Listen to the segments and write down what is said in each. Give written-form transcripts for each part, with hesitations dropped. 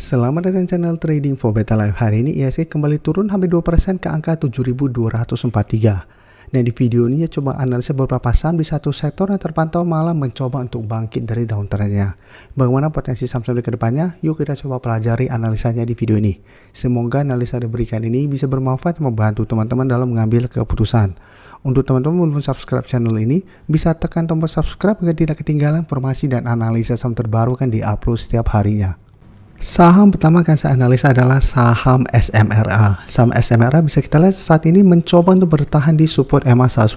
Selamat datang di channel Trading for Better Life. Hari ini IHSG kembali turun hampir 2% ke angka 7.243. Nah, di video ini ya coba analisa beberapa saham di satu sektor yang terpantau malah mencoba untuk bangkit dari downtrend-nya. Bagaimana potensi saham-saham ke depannya? Yuk kita coba pelajari analisanya di video ini. Semoga analisa yang diberikan ini bisa bermanfaat dan membantu teman-teman dalam mengambil keputusan. Untuk teman-teman belum subscribe channel ini, bisa tekan tombol subscribe agar tidak ketinggalan informasi dan analisa saham terbaru kan di-upload setiap harinya. Saham pertama akan saya analisa adalah saham SMRA. Saham SMRA bisa kita lihat saat ini mencoba untuk bertahan di support EMA 150.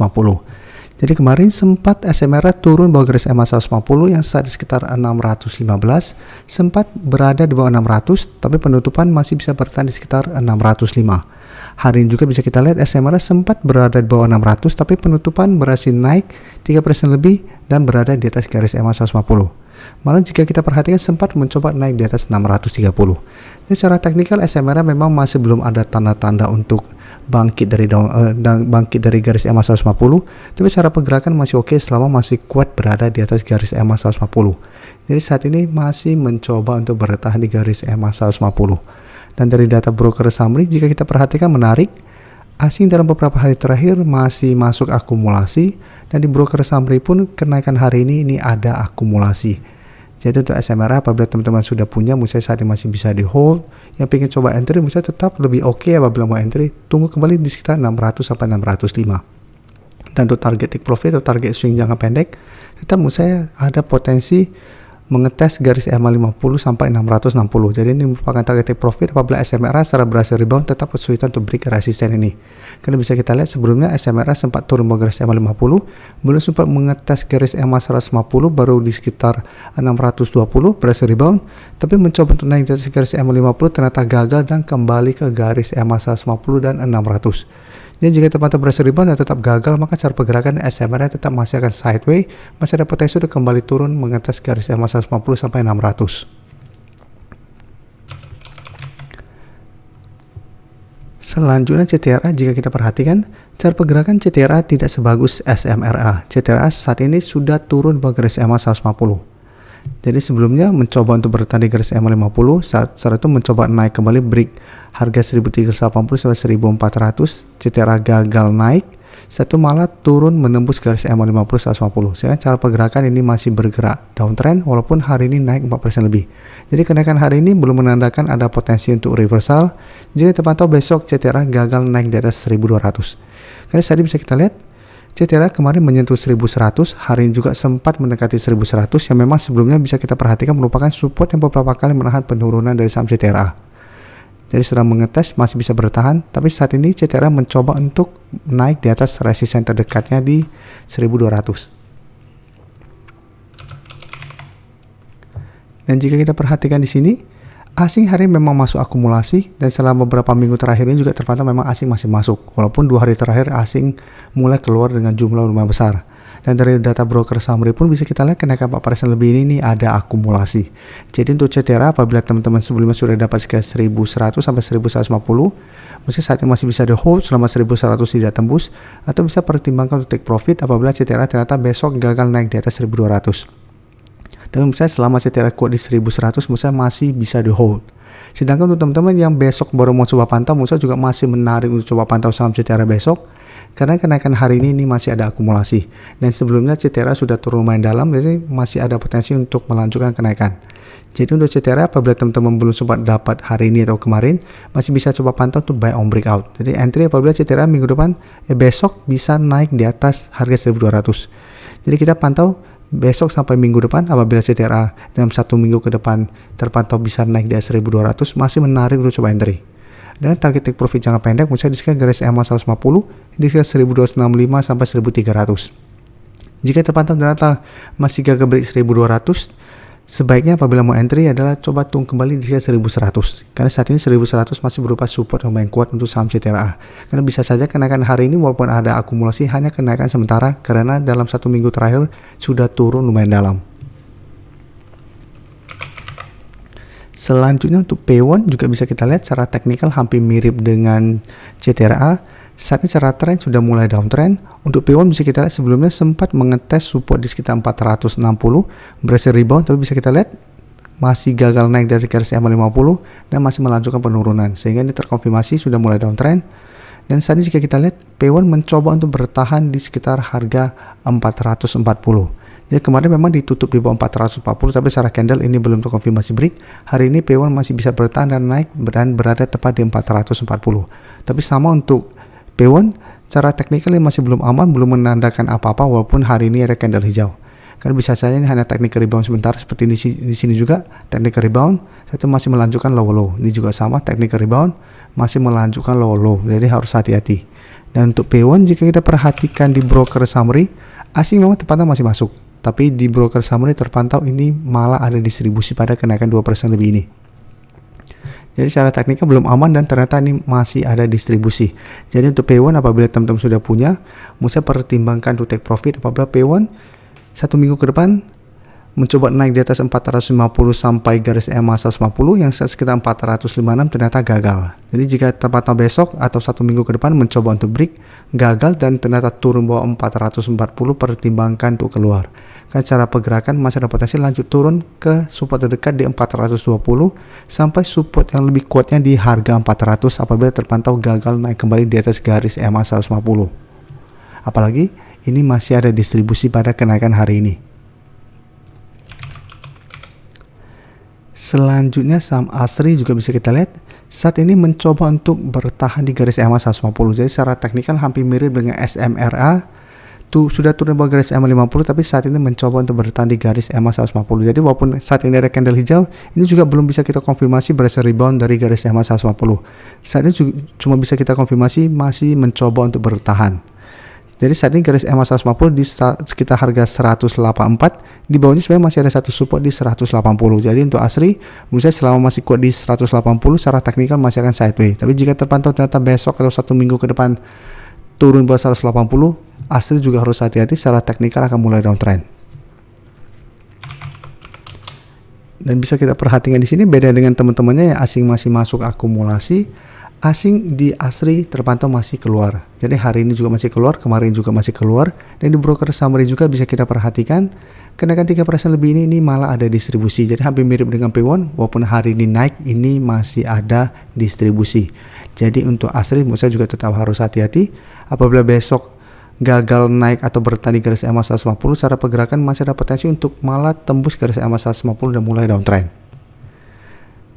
Jadi kemarin sempat SMRA turun bawah garis EMA 150 yang saat di sekitar 615, sempat berada di bawah 600, tapi penutupan masih bisa bertahan di sekitar 605. Hari ini juga bisa kita lihat SMRA sempat berada di bawah 600, tapi penutupan berhasil naik 3% lebih dan berada di atas garis EMA 150. Malah jika kita perhatikan sempat mencoba naik di atas 630. Jadi secara teknikal SMRA memang masih belum ada tanda-tanda untuk bangkit dari garis EMA 150, tapi secara pergerakan masih oke selama masih kuat berada di atas garis EMA 150. Jadi saat ini masih mencoba untuk bertahan di garis EMA 150. Dan dari data broker summary jika kita perhatikan menarik, asing dalam beberapa hari terakhir masih masuk akumulasi, dan di broker summary pun kenaikan hari ini ada akumulasi. Jadi untuk SMRA apabila teman-teman sudah punya, misalnya saat ini masih bisa di hold, yang pengen coba entry misalnya tetap lebih oke apabila mau entry, tunggu kembali di sekitar 600 sampai 605. Dan untuk target take profit atau target swing jangka pendek, tetap misalnya ada potensi mengetes garis EMA 50 sampai 660. Jadi ini merupakan target take profit apabila SMRA secara berhasil rebound tetap kesulitan untuk break resisten ini. Karena bisa kita lihat sebelumnya SMRA sempat turun bawah garis EMA 50, belum sempat mengetes garis EMA 150, baru di sekitar 620 berhasil rebound, tapi mencoba untuk naik dari garis EMA 50 ternyata gagal dan kembali ke garis EMA 150 dan 600. Jadi jika terpantau berhasil rebound dan tetap gagal, maka cara pergerakan SMRA tetap masih akan sideways, masih ada potensi untuk kembali turun mengetes garis EMA 150 sampai 600. Selanjutnya CTRA, jika kita perhatikan cara pergerakan CTRA tidak sebagus SMRA. CTRA saat ini sudah turun bawah garis EMA 150. Jadi sebelumnya mencoba untuk bertahan di garis EMA 50, saat itu mencoba naik kembali break harga 1380 sampai 1400, CTRA gagal naik, saat itu malah turun menembus garis EMA 50 150. Sehingga cara pergerakan ini masih bergerak downtrend walaupun hari ini naik 4% lebih. Jadi kenaikan hari ini belum menandakan ada potensi untuk reversal. Jika terpantau besok CTRA gagal naik di atas 1200. Karena tadi bisa kita lihat CTRA kemarin menyentuh 1100, hari ini juga sempat mendekati 1100 yang memang sebelumnya bisa kita perhatikan merupakan support yang beberapa kali menahan penurunan dari saham CTRA. Jadi sedang mengetes masih bisa bertahan, tapi saat ini CTRA mencoba untuk naik di atas resisten terdekatnya di 1200. Dan jika kita perhatikan di sini, asing hari ini memang masuk akumulasi, dan selama beberapa minggu terakhir ini juga terpantau memang asing masih masuk, walaupun 2 hari terakhir asing mulai keluar dengan jumlah lumayan besar. Dan dari data broker summary pun bisa kita lihat kenaikan 4% lebih ini ada akumulasi. Jadi untuk CTRA apabila teman-teman sebelumnya sudah dapat sekitar 1100 sampai 1150, mesti saat ini masih bisa di hold selama 1100 tidak tembus, atau bisa pertimbangkan untuk take profit apabila CTRA ternyata besok gagal naik di atas 1200. Tapi misalnya selama CTRA kuat di 1100, misalnya masih bisa di hold. Sedangkan untuk teman-teman yang besok baru mau coba pantau, misalnya juga masih menarik untuk coba pantau saham CTRA besok, karena kenaikan hari ini masih ada akumulasi. Dan sebelumnya CTRA sudah turun lumayan dalam, jadi masih ada potensi untuk melanjutkan kenaikan. Jadi untuk CTRA apabila teman-teman belum sempat dapat hari ini atau kemarin, masih bisa coba pantau untuk buy on breakout. Jadi entry apabila CTRA minggu depan, besok bisa naik di atas harga 1200. Jadi kita pantau besok sampai minggu depan apabila CTRA dalam 1 minggu ke depan terpantau bisa naik di atas 1200, masih menarik untuk coba entry. Dan target take profit jangka pendek misalnya di sekitar garis EMA 150 di sekitar 1265 sampai 1300. Jika terpantau ternyata masih gagal break 1200, sebaiknya apabila mau entry adalah coba tunggu kembali di sekitar 1100. Karena saat ini 1100 masih berupa support yang lumayan kuat untuk saham CTRA. Karena bisa saja kenaikan hari ini walaupun ada akumulasi hanya kenaikan sementara karena dalam 1 minggu terakhir sudah turun lumayan dalam. Selanjutnya untuk P1 juga bisa kita lihat secara teknikal hampir mirip dengan CTRA. Saat ini secara trend sudah mulai downtrend. Untuk P1 bisa kita lihat sebelumnya sempat mengetes support di sekitar 460, berhasil rebound, tapi bisa kita lihat masih gagal naik dari garis EMA 50 dan masih melanjutkan penurunan, sehingga ini terkonfirmasi sudah mulai downtrend. Dan saat ini jika kita lihat P1 mencoba untuk bertahan di sekitar harga 440. Jadi kemarin memang ditutup di bawah 440, tapi secara candle ini belum terkonfirmasi break. Hari ini P1 masih bisa bertahan dan naik dan berada tepat di 440. Tapi sama untuk P1, secara teknikal ini masih belum aman, belum menandakan apa-apa walaupun hari ini ada candle hijau. Karena bisa saja ini hanya technical rebound sebentar, seperti di sini juga technical rebound, itu masih melanjutkan low. Ini juga sama, technical rebound masih melanjutkan low. Jadi harus hati-hati. Dan untuk P1 jika kita perhatikan di broker summary, asing memang terpantau masih masuk. Tapi di broker summary terpantau ini malah ada distribusi pada kenaikan 2% lebih ini. Jadi secara teknikal belum aman dan ternyata ini masih ada distribusi. Jadi untuk P1 apabila teman-teman sudah punya, mesti pertimbangkan to take profit apabila P1 satu minggu ke depan mencoba naik di atas 450 sampai garis EMA 150 yang sekitar 456 ternyata gagal. Jadi jika terpantau besok atau satu minggu ke depan mencoba untuk break gagal dan ternyata turun bawah 440, pertimbangkan untuk keluar. Kan cara pergerakan masih ada potensi lanjut turun ke support terdekat di 420 sampai support yang lebih kuatnya di harga 400 apabila terpantau gagal naik kembali di atas garis EMA 150. Apalagi ini masih ada distribusi pada kenaikan hari ini. Selanjutnya saham ASRI juga bisa kita lihat saat ini mencoba untuk bertahan di garis EMA 150. Jadi secara teknikal hampir mirip dengan SMRA. Sudah turun bawah garis EMA 50 tapi saat ini mencoba untuk bertahan di garis EMA 150. Jadi walaupun saat ini ada candle hijau, ini juga belum bisa kita konfirmasi berhasil rebound dari garis EMA 150. Saat ini cuma bisa kita konfirmasi masih mencoba untuk bertahan. Jadi saat ini garis EMA 150 di sekitar harga 184, di bawahnya sebenarnya masih ada satu support di 180. Jadi untuk ASRI, menurut saya selama masih kuat di 180, secara teknikal masih akan sideways. Tapi jika terpantau ternyata besok atau satu minggu ke depan turun bawah 180, ASRI juga harus hati-hati, secara teknikal akan mulai downtrend. Dan bisa kita perhatikan di sini beda dengan teman-temannya yang asing masih masuk akumulasi. Asing di ASRI terpantau masih keluar. Jadi hari ini juga masih keluar, kemarin juga masih keluar. Dan di broker summary juga bisa kita perhatikan kenaikan 3% lebih ini malah ada distribusi. Jadi hampir mirip dengan P1, walaupun hari ini naik, ini masih ada distribusi. Jadi untuk ASRI menurut saya juga tetap harus hati-hati. Apabila besok gagal naik atau bertahan di garis EMA 150, secara pergerakan masih ada potensi untuk malah tembus garis EMA 150 dan mulai downtrend.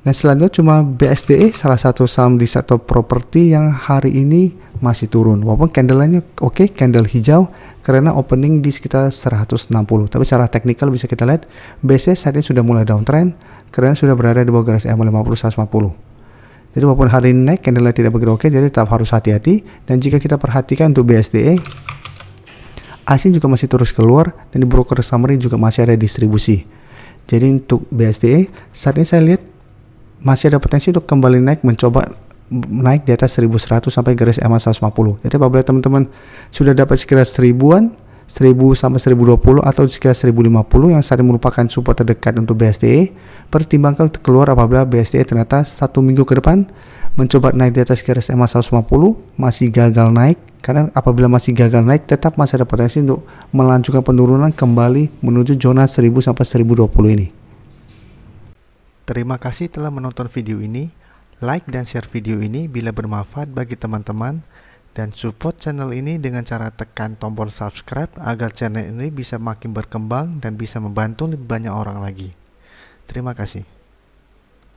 Dan selanjutnya cuma BSDE, salah satu saham di sektor properti yang hari ini masih turun. Walaupun candle-nya oke, candle hijau karena opening di sekitar 160. Tapi secara teknikal bisa kita lihat BSDE saat ini sudah mulai downtrend karena sudah berada di bawah garis EMA 50 150. Jadi walaupun hari ini naik, candle-nya tidak begitu oke, jadi tetap harus hati-hati. Dan jika kita perhatikan untuk BSDE, asing juga masih terus keluar dan di broker summary juga masih ada distribusi. Jadi untuk BSDE saat ini saya lihat masih ada potensi untuk kembali naik, mencoba naik di atas 1100 sampai garis EMA 150. Jadi apabila teman-teman sudah dapat sekitar 1000-an, 1000 sampai 1020 atau sekitar 1050 yang saat ini merupakan support terdekat untuk BSDE, pertimbangkan untuk keluar apabila BSDE ternyata satu minggu ke depan mencoba naik di atas garis EMA 150 masih gagal naik. Karena apabila masih gagal naik, tetap masih ada potensi untuk melanjutkan penurunan kembali menuju zona 1000 sampai 1020 ini. Terima kasih telah menonton video ini. Like dan share video ini bila bermanfaat bagi teman-teman. Dan support channel ini dengan cara tekan tombol subscribe agar channel ini bisa makin berkembang dan bisa membantu lebih banyak orang lagi. Terima kasih.